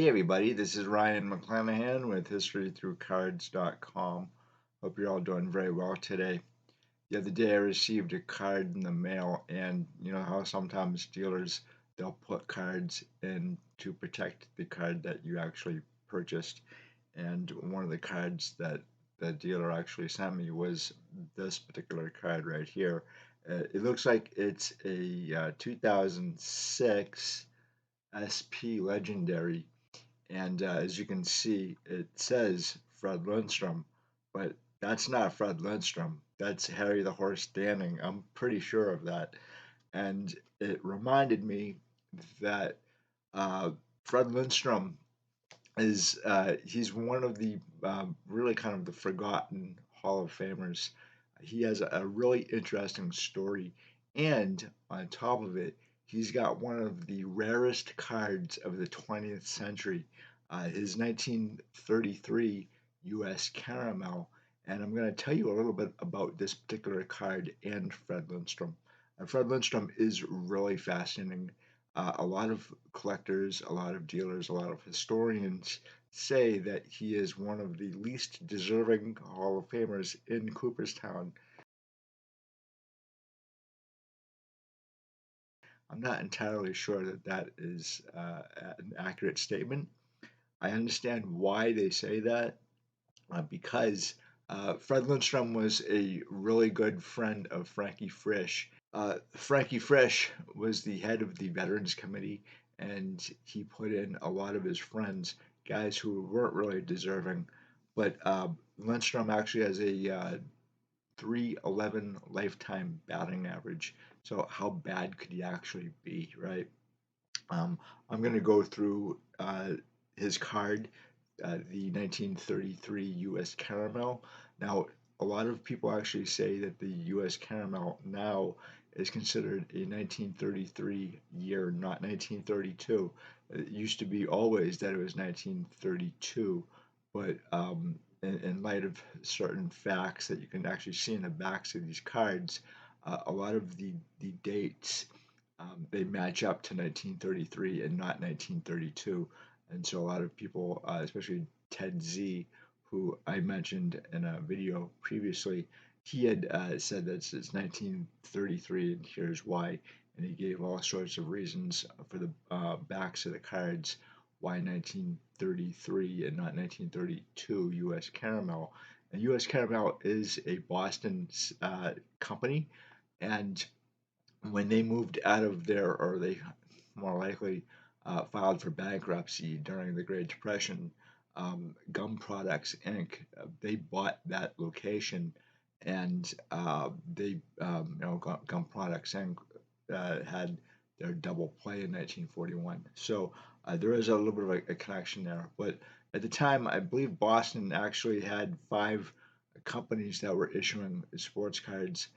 Hey everybody, this is Ryan McClanahan with historythroughcards.com. Hope you're all doing very well today. The other day I received a card in the mail, and you know how sometimes dealers they'll put cards in to protect the card that you actually purchased. And one of the cards that the dealer actually sent me was this particular card right here. It looks like it's a 2006 SP Legendary, and as you can see, it says Fred Lindstrom, but that's not Fred Lindstrom. That's Harry the Horse Standing. I'm pretty sure of that. And it reminded me that uh, Fred Lindstrom he's one of the really kind of the forgotten Hall of Famers. He has a really interesting story, and on top of it, he's got one of the rarest cards of the 20th century, his 1933 U.S. Caramel. And I'm going to tell you a little bit about this particular card and Fred Lindstrom. Fred Lindstrom is really fascinating. A lot of collectors, a lot of dealers, a lot of historians say that he is one of the least deserving Hall of Famers in Cooperstown. I'm not entirely sure that that is an accurate statement. I understand why they say that because Fred Lindstrom was a really good friend of Frankie Frisch. Frankie Frisch was the head of the Veterans Committee, and he put in a lot of his friends, guys who weren't really deserving. But Lindstrom actually has a 311 lifetime batting average. So how bad could he actually be, right? I'm going to go through his card, the 1933 U.S. Caramel. Now, a lot of people actually say that the U.S. Caramel now is considered a 1933 year, not 1932. It used to be always that it was 1932, but in light of certain facts that you can actually see in the backs of these cards, a lot of the dates they match up to 1933 and not 1932. And so a lot of people, especially Ted Z, who I mentioned in a video previously, he had said that it's 1933 and here's why. And he gave all sorts of reasons for the backs of the cards why 1933 and not 1932 U.S. Caramel. And U.S. Caramel is a Boston company, and when they moved out of there, or they more likely filed for bankruptcy during the Great Depression, Gum Products Inc. They bought that location, and Gum Products Inc. Had their double play in 1941. So there is a little bit of a connection there. But at the time, I believe Boston actually had five companies that were issuing sports cards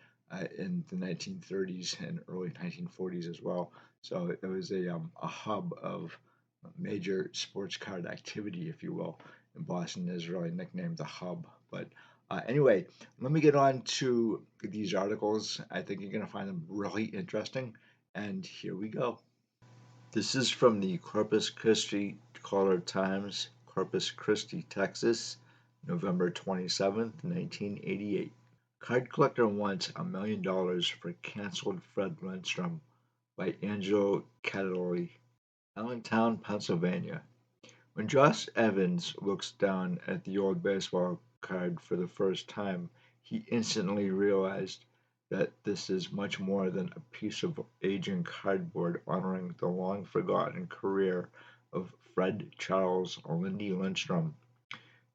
in the 1930s and early 1940s as well. So it was a hub of major sports card activity, if you will. And Boston is really nicknamed the hub. But anyway, let me get on to these articles. I think you're going to find them really interesting. And here we go. This is from the Corpus Christi Caller Times, Corpus Christi, Texas, November 27th, 1988. Card collector wants $1 million for canceled Fred Lindstrom by Angelo Cataldi, Allentown, Pennsylvania. When Josh Evans looks down at the old baseball card for the first time, he instantly realized that this is much more than a piece of aging cardboard honoring the long-forgotten career of Fred Charles Lindy Lindstrom.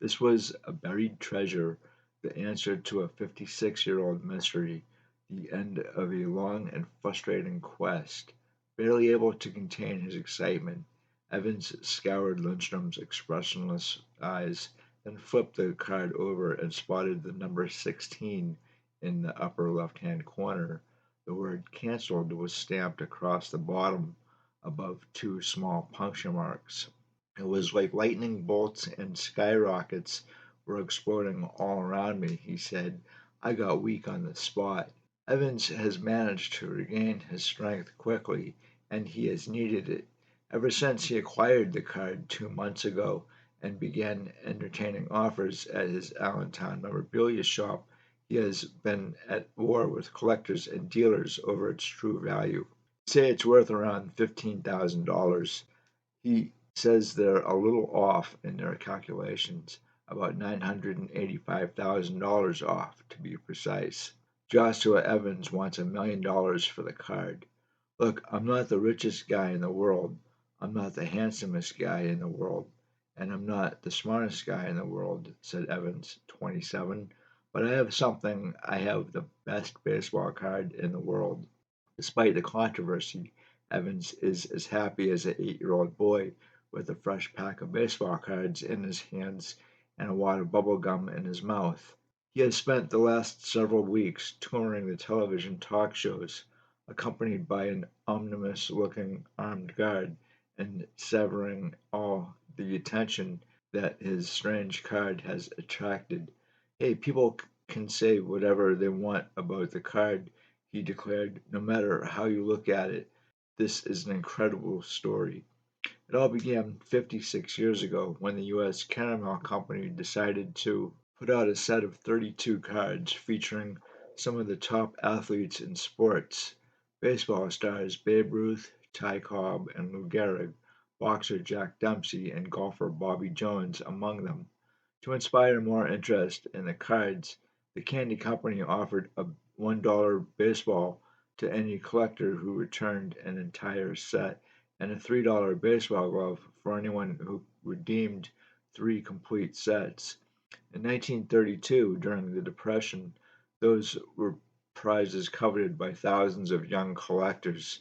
This was a buried treasure, the answer to a 56-year-old mystery, the end of a long and frustrating quest. Barely able to contain his excitement, Evans scoured Lindstrom's expressionless eyes, then flipped the card over and spotted the number 16 in the upper left-hand corner. The word "canceled" was stamped across the bottom above two small puncture marks. It was like lightning bolts and skyrockets were exploding all around me, he said. I got weak on the spot. Evans has managed to regain his strength quickly, and he has needed it. Ever since he acquired the card 2 months ago and began entertaining offers at his Allentown memorabilia shop, he has been at war with collectors and dealers over its true value. They say it's worth around $15,000. He says they're a little off in their calculations, about $985,000 off to be precise. Joshua Evans wants $1 million for the card. Look, I'm not the richest guy in the world, I'm not the handsomest guy in the world, and I'm not the smartest guy in the world, said Evans, 27, but I have something. I have the best baseball card in the world. Despite the controversy, Evans is as happy as an 8-year-old boy with a fresh pack of baseball cards in his hands and a wad of bubble gum in his mouth. He has spent the last several weeks touring the television talk shows, accompanied by an ominous-looking armed guard, and severing all the attention that his strange card has attracted. Hey, people can say whatever they want about the card, he declared, no matter how you look at it. This is an incredible story. It all began 56 years ago when the U.S. Caramel Company decided to put out a set of 32 cards featuring some of the top athletes in sports: baseball stars Babe Ruth, Ty Cobb, and Lou Gehrig, boxer Jack Dempsey, and golfer Bobby Jones among them. To inspire more interest in the cards, the candy company offered a $1 baseball to any collector who returned an entire set, and a $3 baseball glove for anyone who redeemed 3 complete sets. In 1932, during the Depression, those were prizes coveted by thousands of young collectors.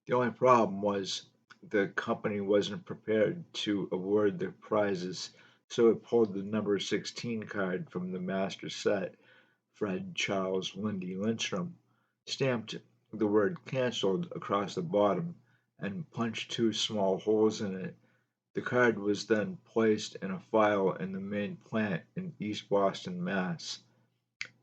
The only problem was the company wasn't prepared to award the prizes, so it pulled the number 16 card from the master set. Fred Charles Lindy Lindstrom stamped the word "Cancelled" across the bottom and punched 2 small holes in it. The card was then placed in a file in the main plant in East Boston, Mass.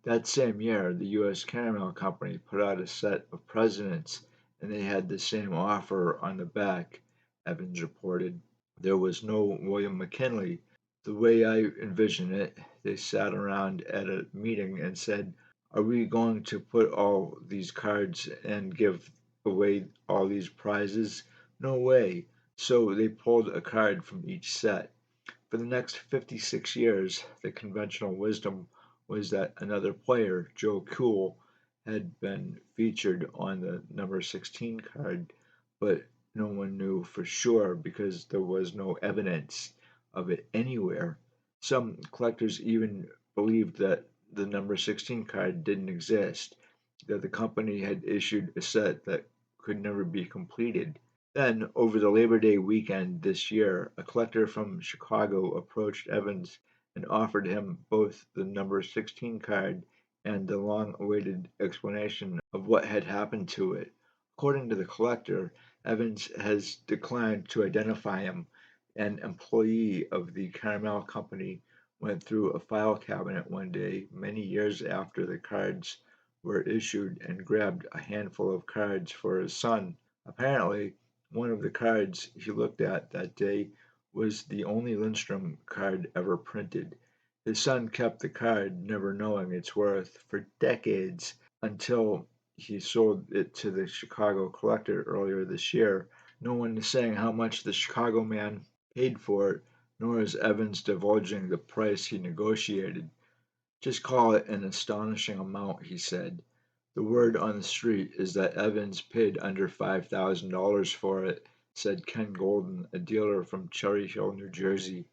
That same year, the U.S. Caramel Company put out a set of presidents, and they had the same offer on the back, Evans reported. There was no William McKinley. The way I envision it, they sat around at a meeting and said, "Are we going to put all these cards and give away all these prizes? No way." So they pulled a card from each set. For the next 56 years, the conventional wisdom was that another player, Joe Cool, had been featured on the number 16 card, but no one knew for sure because there was no evidence of it anywhere. Some collectors even believed that the number 16 card didn't exist, that the company had issued a set that could never be completed. Then, over the Labor Day weekend this year, a collector from Chicago approached Evans and offered him both the number 16 card and the long awaited explanation of what had happened to it. According to the collector, Evans has declined to identify him. An employee of the Caramel Company went through a file cabinet one day, many years after the cards were issued, and grabbed a handful of cards for his son. Apparently, one of the cards he looked at that day was the only Lindstrom card ever printed. His son kept the card, never knowing its worth, for decades until he sold it to the Chicago collector earlier this year. No one is saying how much the Chicago man paid for it, nor is Evans divulging the price he negotiated. "Just call it an astonishing amount," he said. "The word on the street is that Evans paid under $5,000 for it," said Ken Golden, a dealer from Cherry Hill, New Jersey.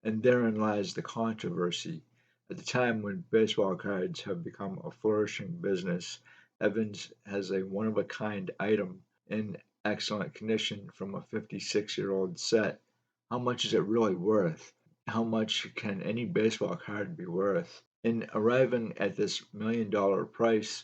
And therein lies the controversy. At the time when baseball cards have become a flourishing business, Evans has a one-of-a-kind item in excellent condition from a 56-year-old set. How much is it really worth? How much can any baseball card be worth? In arriving at this $1 million price,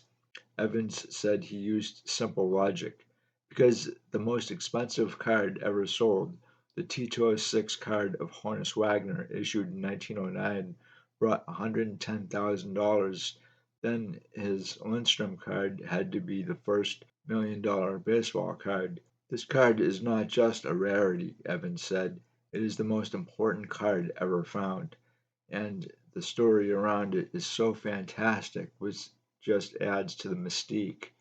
Evans said he used simple logic. Because the most expensive card ever sold, the T206 card of Honus Wagner, issued in 1909, brought $110,000. Then his Lindstrom card had to be the first $1 million baseball card. This card is not just a rarity, Evans said. It is the most important card ever found. And the story around it is so fantastic, which just adds to the mystique.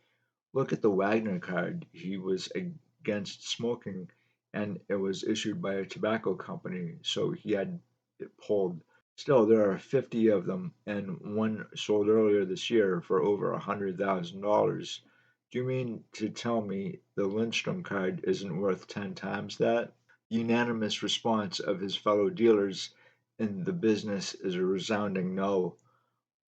Look at the Wagner card. He was against smoking, and it was issued by a tobacco company, so he had it pulled. Still, there are 50 of them, and one sold earlier this year for over $100,000. Do you mean to tell me the Lindstrom card isn't worth 10 times that? Unanimous response of his fellow dealers in the business is a resounding no.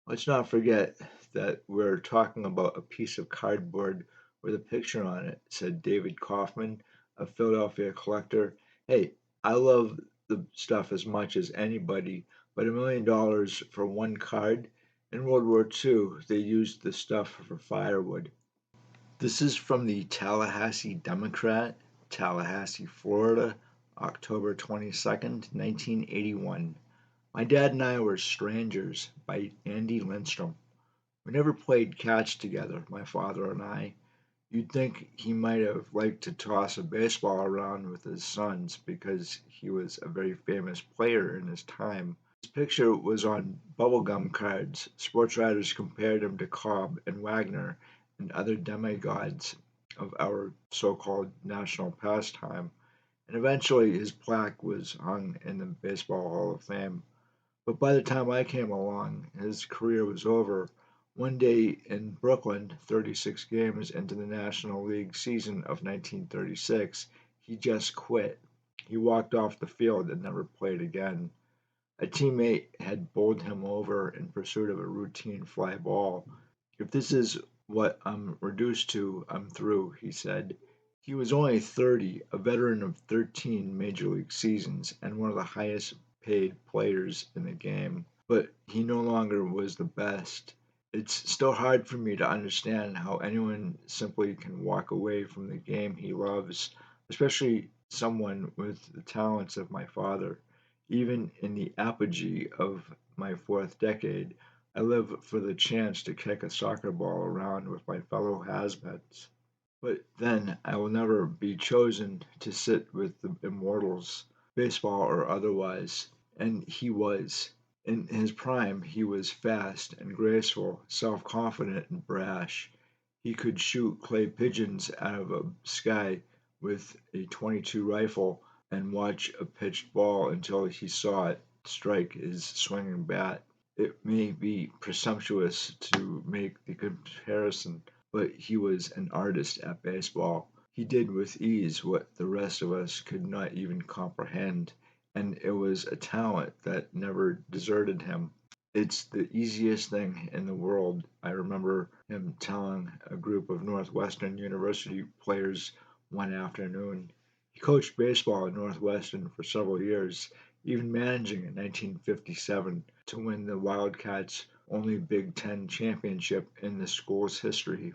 Let's not forget that we're talking about a piece of cardboard with a picture on it, said David Kaufman, a Philadelphia collector. Hey, I love the stuff as much as anybody, but $1 million for one card? In World War II, they used the stuff for firewood. This is from the Tallahassee Democrat, Tallahassee, Florida, October 22nd, 1981. My dad and I were strangers by Andy Lindstrom. We never played catch together, my father and I. You'd think he might have liked to toss a baseball around with his sons because he was a very famous player in his time. His picture was on bubblegum cards. Sports writers compared him to Cobb and Wagner and other demigods of our so called national pastime, and eventually his plaque was hung in the Baseball Hall of Fame. But by the time I came along, his career was over. One day in Brooklyn, 36 games into the National League season of 1936, he just quit. He walked off the field and never played again. A teammate had bowled him over in pursuit of a routine fly ball. If this is what I'm reduced to, I'm through, he said. He was only 30, a veteran of 13 major league seasons, and one of the highest paid players in the game. But he no longer was the best. It's still hard for me to understand how anyone simply can walk away from the game he loves, especially someone with the talents of my father. Even in the apogee of my fourth decade, I live for the chance to kick a soccer ball around with my fellow has-beens. But then I will never be chosen to sit with the immortals, baseball or otherwise. And he was. In his prime, he was fast and graceful, self confident and brash. He could shoot clay pigeons out of a sky with a 22 rifle and watch a pitched ball until he saw it strike his swinging bat. It may be presumptuous to make the comparison, but he was an artist at baseball. He did with ease what the rest of us could not even comprehend, and it was a talent that never deserted him. It's the easiest thing in the world, I remember him telling a group of Northwestern University players one afternoon. He coached baseball at Northwestern for several years, even managing in 1957 to win the Wildcats' only Big Ten championship in the school's history.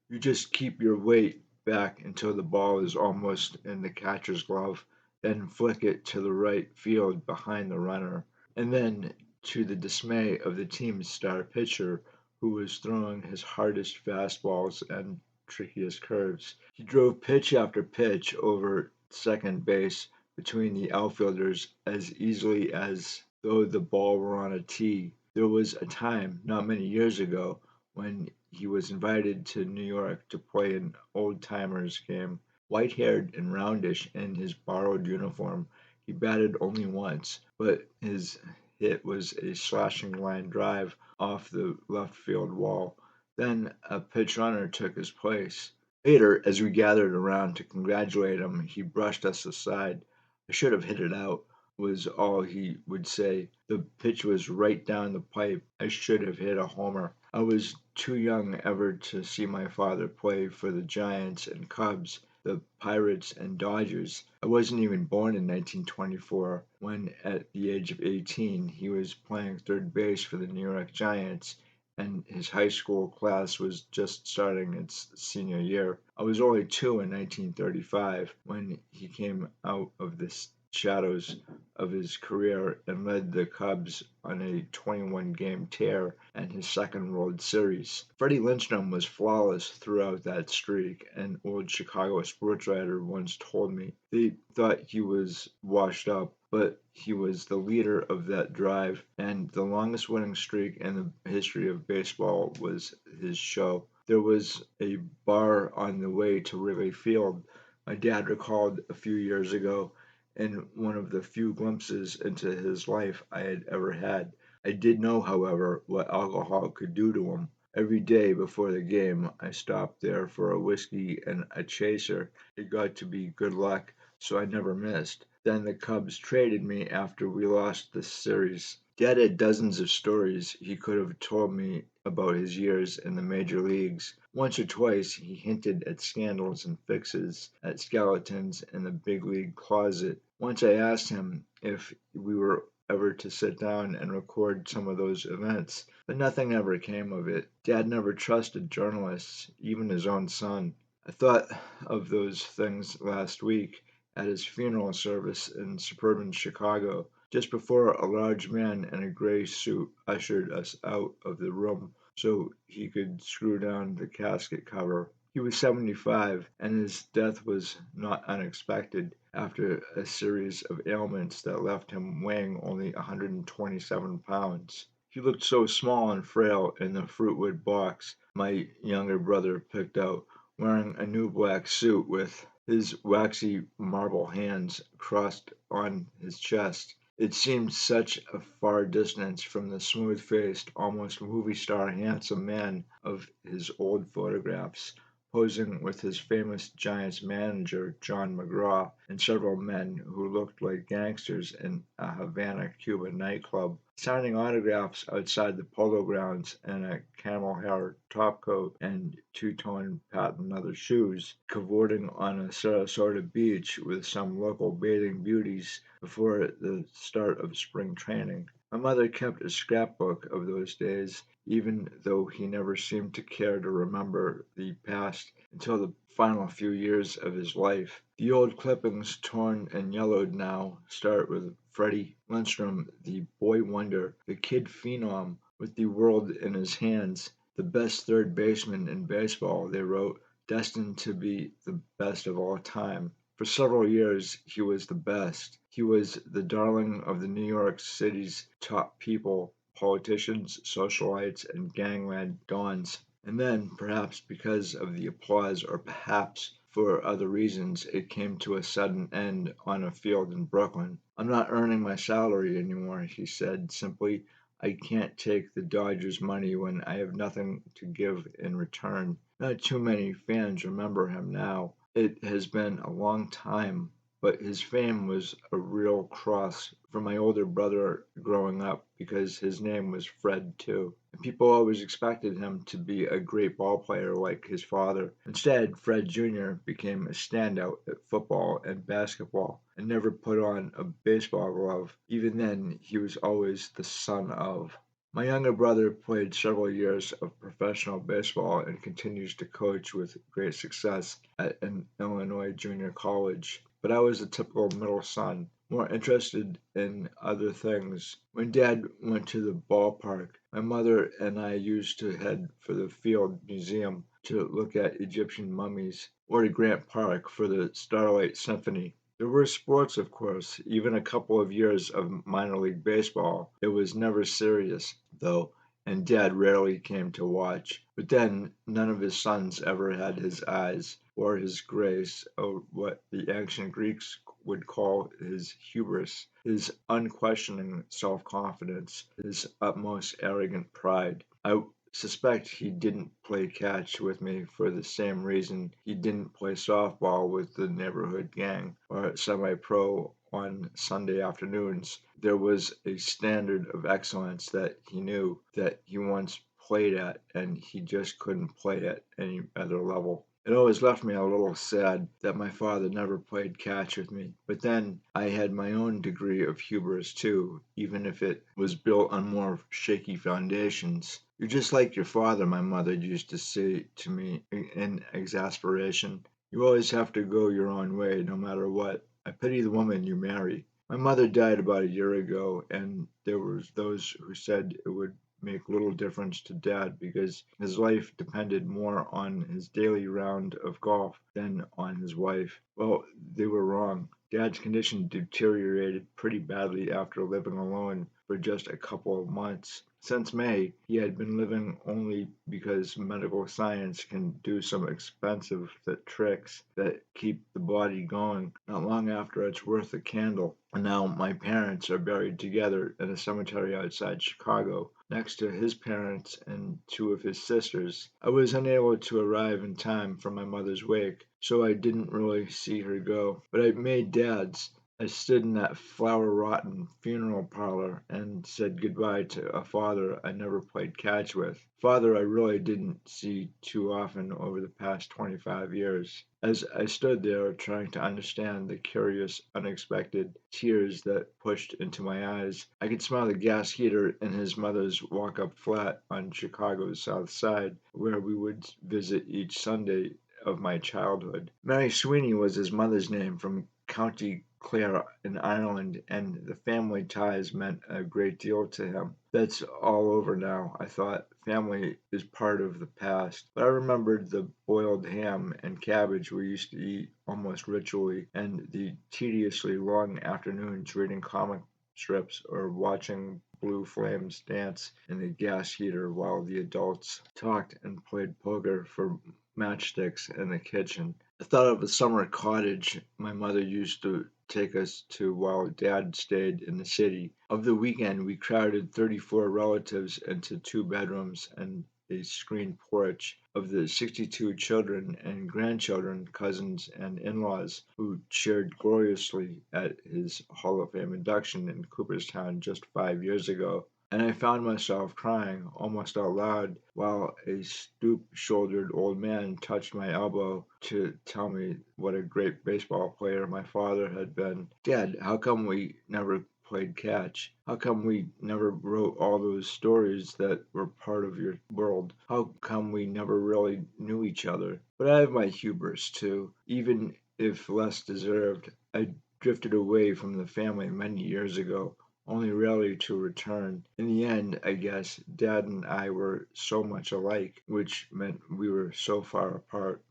You just keep your weight back until the ball is almost in the catcher's glove, then flick it to the right field behind the runner. And then, to the dismay of the team's star pitcher, who was throwing his hardest fastballs and trickiest curves, he drove pitch after pitch over second base between the outfielders as easily as though the ball were on a tee. There was a time, not many years ago, when he was invited to New York to play an old timers game. White haired and roundish in his borrowed uniform, he batted only once, but his hit was a slashing line drive off the left field wall. Then a pitch runner took his place. Later, as we gathered around to congratulate him, he brushed us aside. I should have hit it out, was all he would say. The pitch was right down the pipe. I should have hit a homer. I was too young ever to see my father play for the Giants and Cubs, the Pirates and Dodgers. I wasn't even born in 1924 when, at the age of 18, he was playing third base for the New York Giants and his high school class was just starting its senior year. I was only two in 1935 when he came out of this shadows of his career and led the Cubs on a 21-game tear and his second World Series. Freddie Lindstrom was flawless throughout that streak. An old Chicago sports writer once told me they thought he was washed up, but he was the leader of that drive, and the longest winning streak in the history of baseball was his show. There was a bar on the way to Wrigley Field, my dad recalled a few years ago, in one of the few glimpses into his life I had ever had. I did know, however, what alcohol could do to him. Every day before the game, I stopped there for a whiskey and a chaser. It got to be good luck, so I never missed. Then the Cubs traded me after we lost the series. Dad had dozens of stories he could have told me about his years in the major leagues. Once or twice he hinted at scandals and fixes, at skeletons in the big league closet. Once I asked him if we were ever to sit down and record some of those events, but nothing ever came of it. Dad never trusted journalists, even his own son. I thought of those things last week at his funeral service in suburban Chicago, just before a large man in a gray suit ushered us out of the room so he could screw down the casket cover. He was 75, and his death was not unexpected after a series of ailments that left him weighing only 127 pounds. He looked so small and frail in the fruitwood box my younger brother picked out, wearing a new black suit with his waxy marble hands crossed on his chest. It seemed such a far distance from the smooth-faced, almost movie-star handsome man of his old photographs, posing with his famous Giants manager, John McGraw, and several men who looked like gangsters in a Havana, Cuba nightclub, signing autographs outside the polo grounds in a camel hair topcoat and two-tone patent leather shoes, cavorting on a Sarasota beach with some local bathing beauties before the start of spring training. My mother kept a scrapbook of those days, even though he never seemed to care to remember the past until the final few years of his life. The old clippings, torn and yellowed now, start with Freddie Lindstrom, the boy wonder, the kid phenom with the world in his hands, the best third baseman in baseball, they wrote, destined to be the best of all time. For several years, he was the best. He was the darling of the New York City's top people, politicians, socialites, and gangland dons. And then, perhaps because of the applause, or perhaps for other reasons, it came to a sudden end on a field in Brooklyn. I'm not earning my salary anymore, he said simply. I can't take the Dodgers' money when I have nothing to give in return. Not too many fans remember him now. It has been a long time, but his fame was a real cross for my older brother growing up because his name was Fred too. And people always expected him to be a great ball player like his father. Instead, Fred Jr. became a standout at football and basketball and never put on a baseball glove. Even then, he was always the son of. My younger brother played several years of professional baseball and continues to coach with great success at an Illinois junior college. But I was the typical middle son, more interested in other things. When Dad went to the ballpark, my mother and I used to head for the Field Museum to look at Egyptian mummies, or to Grant Park for the Starlight Symphony. There were sports, of course, even a couple of years of minor league baseball. It was never serious, though, and Dad rarely came to watch. But then none of his sons ever had his eyes, or his grace, or what the ancient Greeks would call his hubris, his unquestioning self-confidence, his utmost arrogant pride. I suspect he didn't play catch with me for the same reason he didn't play softball with the neighborhood gang or semi-pro on Sunday afternoons. There was a standard of excellence that he knew that he once played at, and he just couldn't play at any other level. It always left me a little sad that my father never played catch with me. But then I had my own degree of hubris too, even if it was built on more shaky foundations. You're just like your father, my mother used to say to me in exasperation. You always have to go your own way, no matter what. I pity the woman you marry. My mother died about a year ago, and there was those who said it would make little difference to Dad because his life depended more on his daily round of golf than on his wife. Well, they were wrong. Dad's condition deteriorated pretty badly after living alone for just a couple of months. Since May, he had been living only because medical science can do some expensive tricks that keep the body going not long after it's worth a candle. And now my parents are buried together in a cemetery outside Chicago, next to his parents and two of his sisters. I was unable to arrive in time for my mother's wake, so I didn't really see her go. But I made Dad's. I stood in that flower-rotten funeral parlor and said goodbye to a father I never played catch with. Father I really didn't see too often over the past 25 years. As I stood there trying to understand the curious, unexpected tears that pushed into my eyes, I could smell the gas heater in his mother's walk-up flat on Chicago's South Side, where we would visit each Sunday of my childhood. Mary Sweeney was his mother's name from County Clare in Ireland, and the family ties meant a great deal to him. That's all over now, I thought. Family is part of the past. But I remembered the boiled ham and cabbage we used to eat almost ritually, and the tediously long afternoons reading comic strips or watching blue flames dance in the gas heater while the adults talked and played poker for matchsticks in the kitchen. I thought of a summer cottage my mother used to take us to while Dad stayed in the city. Of the weekend, we crowded 34 relatives into 2 bedrooms and a screened porch. Of the 62 children and grandchildren, cousins, and in-laws who cheered gloriously at his Hall of Fame induction in Cooperstown just 5 years ago, and I found myself crying almost out loud while a stoop-shouldered old man touched my elbow to tell me what a great baseball player my father had been. Dad, how come we never played catch? How come we never wrote all those stories that were part of your world? How come we never really knew each other? But I have my hubris too. Even if less deserved, I drifted away from the family many years ago, only rarely to return. In the end, I guess, Dad and I were so much alike, which meant we were so far apart.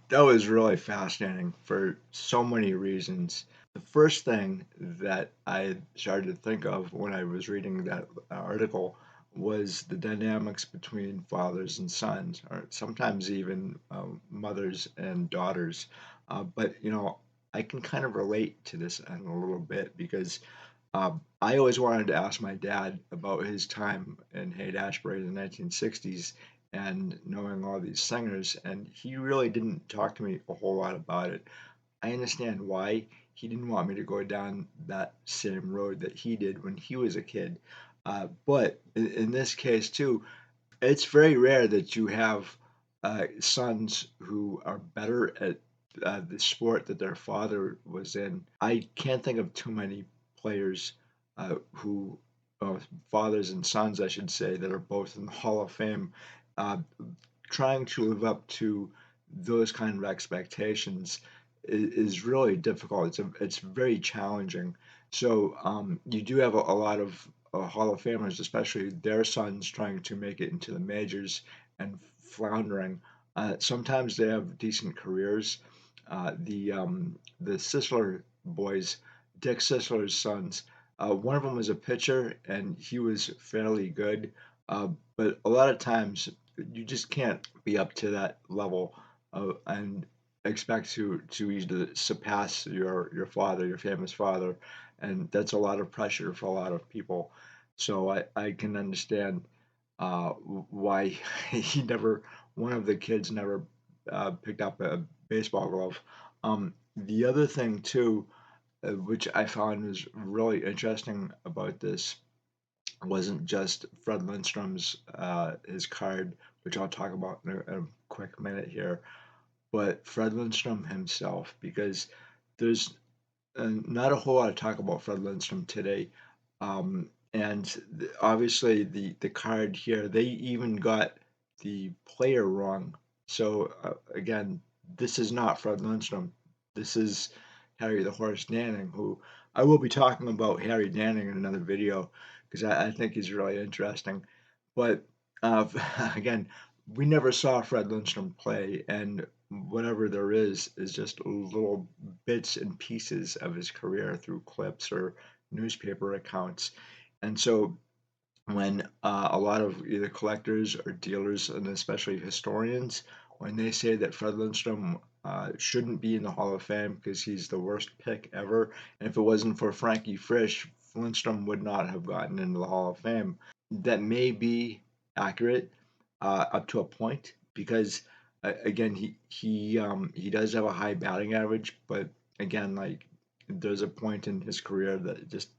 That was really fascinating for so many reasons. The first thing that I started to think of when I was reading that article was the dynamics between fathers and sons, or sometimes even mothers and daughters. But I can kind of relate to this in a little bit because I always wanted to ask my dad about his time in Haight-Ashbury in the 1960s and knowing all these singers, and he really didn't talk to me a whole lot about it. I understand why. He didn't want me to go down that same road that he did when he was a kid. But in this case, too, it's very rare that you have sons who are better at the sport that their father was in. I can't think of too many players who, fathers and sons, I should say, that are both in the Hall of Fame, uh, trying to live up to those kind of expectations is really difficult. It's very challenging. So you do have a lot of Hall of Famers, especially their sons, trying to make it into the majors and floundering. Sometimes they have decent careers. The Sisler boys, Dick Sisler's sons, one of them was a pitcher and he was fairly good. But a lot of times you just can't be up to that level and expect to either surpass your father, your famous father, and that's a lot of pressure for a lot of people. So I can understand why he never one of the kids never picked up a baseball glove. The other thing too, which I found was really interesting about this, wasn't just Fred Lindstrom's his card, which I'll talk about in a quick minute here, but Fred Lindstrom himself, because there's not a whole lot of talk about Fred Lindstrom today. And obviously, the card here, they even got the player wrong. So, again, this is not Fred Lindstrom. This is Harry the Horse Nanning, who I will be talking about Harry Danning in another video because I think he's really interesting. But uh, again, we never saw Fred Lindstrom play, and whatever there is just little bits and pieces of his career through clips or newspaper accounts. And so when a lot of either collectors or dealers, and especially historians, when they say that Fred Lindstrom shouldn't be in the Hall of Fame because he's the worst pick ever, and if it wasn't for Frankie Frisch, Lindstrom would not have gotten into the Hall of Fame. That may be accurate up to a point because again he does have a high batting average, but again like there's a point in his career that just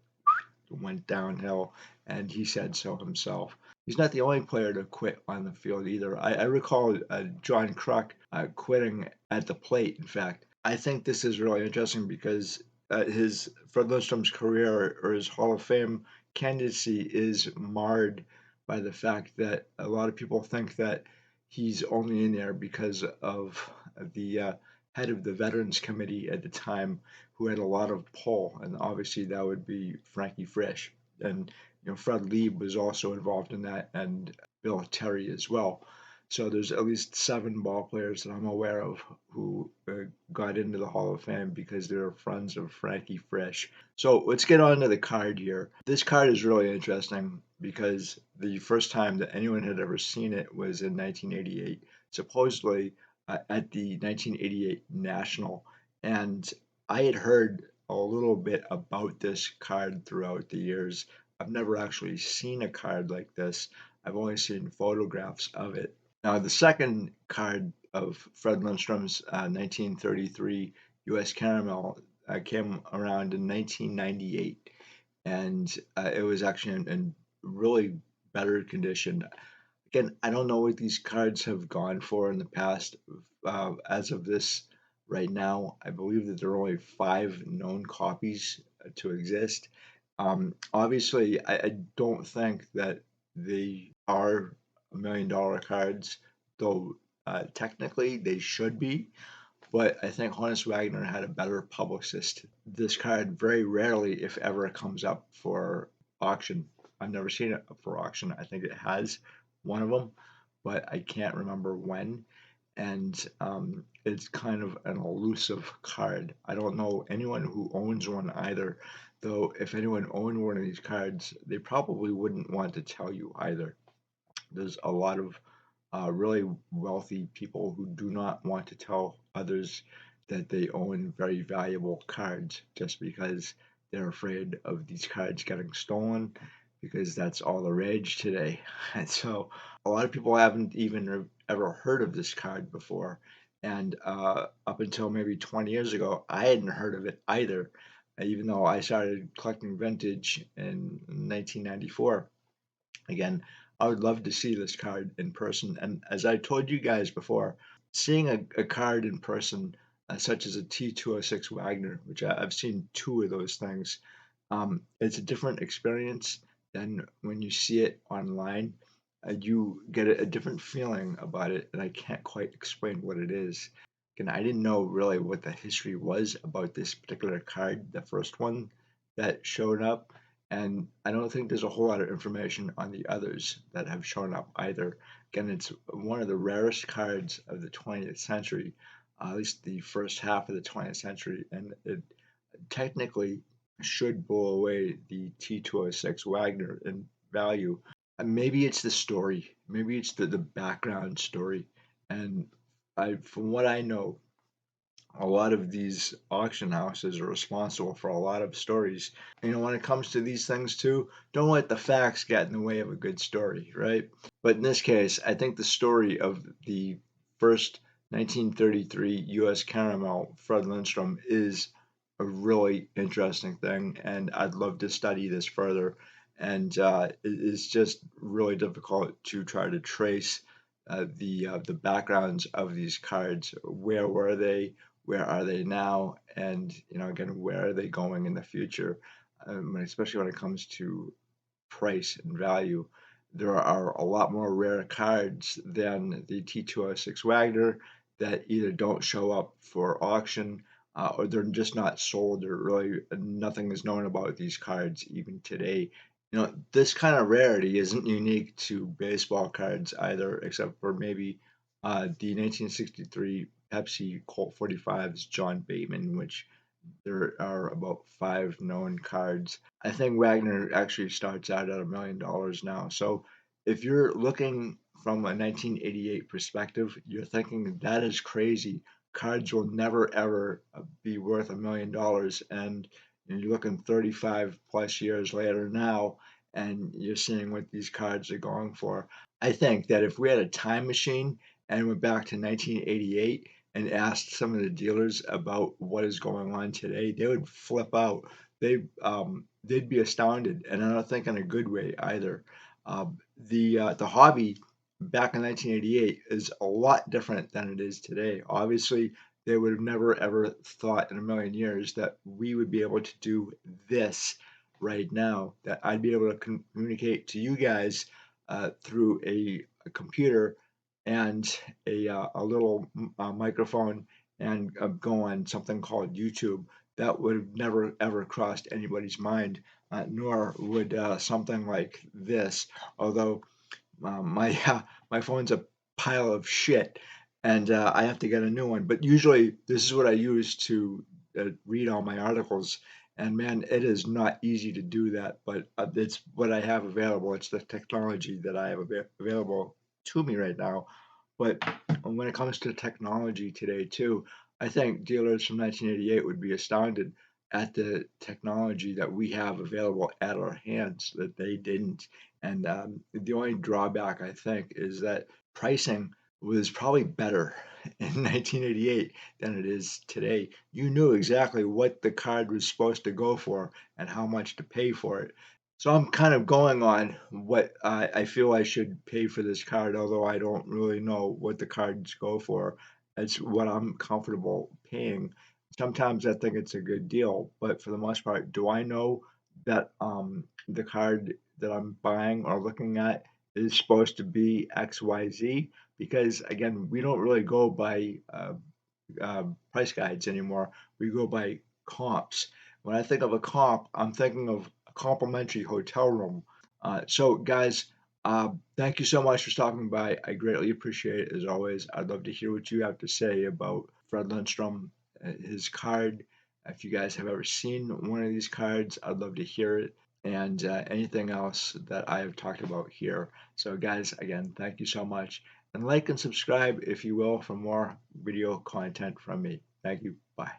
went downhill, and he said so himself. He's not the only player to quit on the field either. I recall John Kruk quitting at the plate. In fact, I think this is really interesting because his Fred Lindstrom's career or his Hall of Fame candidacy is marred by the fact that a lot of people think that he's only in there because of the head of the Veterans Committee at the time, who had a lot of pull, and obviously that would be Frankie Frisch. And Fred Lieb was also involved in that, and Bill Terry as well. So there's at least 7 ball players that I'm aware of who got into the Hall of Fame because they were friends of Frankie Frisch. So let's get on to the card here. This card is really interesting because the first time that anyone had ever seen it was in 1988, supposedly at the 1988 National. And I had heard a little bit about this card throughout the years. I've never actually seen a card like this. I've only seen photographs of it. Now, the second card of Fred Lindstrom's 1933 U.S. Caramel came around in 1998, and it was actually in really better condition. Again, I don't know what these cards have gone for in the past. As of this right now, I believe that there are only 5 known copies to exist. Obviously, I don't think that they are $1 million cards, though technically they should be. But I think Honus Wagner had a better publicist. This card very rarely, if ever, comes up for auction. I've never seen it up for auction. I think it has one of them, but I can't remember when. And it's kind of an elusive card. I don't know anyone who owns one either, though if anyone owned one of these cards, they probably wouldn't want to tell you either. There's a lot of really wealthy people who do not want to tell others that they own very valuable cards just because they're afraid of these cards getting stolen because that's all the rage today. And so a lot of people haven't even ever heard of this card before. And up until maybe 20 years ago, I hadn't heard of it either, even though I started collecting vintage in 1994. Again, I would love to see this card in person. And as I told you guys before, seeing a card in person, such as a T206 Wagner, which I've seen 2 of those things, it's a different experience than when you see it online. You get a different feeling about it, and I can't quite explain what it is. Again, I didn't know really what the history was about this particular card, the first one that showed up. And I don't think there's a whole lot of information on the others that have shown up either. Again, it's one of the rarest cards of the 20th century, at least the first half of the 20th century, and it technically should blow away the T206 Wagner in value. Maybe it's the story, maybe it's the background story. And from what I know, a lot of these auction houses are responsible for a lot of stories. When it comes to these things too, don't let the facts get in the way of a good story, right? But in this case, I think the story of the first 1933 U.S. Caramel, Fred Lindstrom, is a really interesting thing, and I'd love to study this further. And it's just really difficult to try to trace the backgrounds of these cards. Where were they? Where are they now? And again, where are they going in the future? Especially when it comes to price and value, there are a lot more rare cards than the T206 Wagner that either don't show up for auction or they're just not sold, or really nothing is known about these cards even today. This kind of rarity isn't unique to baseball cards either, except for maybe the 1963 Pepsi Colt 45's John Bateman, which there are about 5 known cards. I think Wagner actually starts out at $1 million now. So if you're looking from a 1988 perspective, you're thinking that is crazy. Cards will never ever be worth $1 million, and you're looking 35 plus years later now, and you're seeing what these cards are going for. I think that if we had a time machine and went back to 1988 and asked some of the dealers about what is going on today, they would flip out. They'd be astounded, and I don't think in a good way either. The hobby back in 1988 is a lot different than it is today. Obviously, they would have never ever thought in a million years that we would be able to do this right now. That I'd be able to communicate to you guys through a computer and a little microphone, and go on something called YouTube. That would have never ever crossed anybody's mind, nor would something like this. Although my my phone's a pile of shit, and I have to get a new one. But usually, this is what I use to read all my articles. And man, it is not easy to do that, but it's what I have available. It's the technology that I have available to me right now. But when it comes to technology today, too, I think dealers from 1988 would be astounded at the technology that we have available at our hands that they didn't. And the only drawback, I think, is that pricing was probably better in 1988 than it is today. You knew exactly what the card was supposed to go for and how much to pay for it. So I'm kind of going on what I feel I should pay for this card, although I don't really know what the cards go for. It's what I'm comfortable paying. Sometimes I think it's a good deal, but for the most part, do I know that the card that I'm buying or looking at is supposed to be XYZ? Because again, we don't really go by price guides anymore. We go by comps. When I think of a comp, I'm thinking of a complimentary hotel room. So, guys, thank you so much for stopping by. I greatly appreciate it as always. I'd love to hear what you have to say about Fred Lindstrom, his card. If you guys have ever seen one of these cards, I'd love to hear it. And anything else that I have talked about here. So, guys, again, thank you so much. And like and subscribe, if you will, for more video content from me. Thank you. Bye.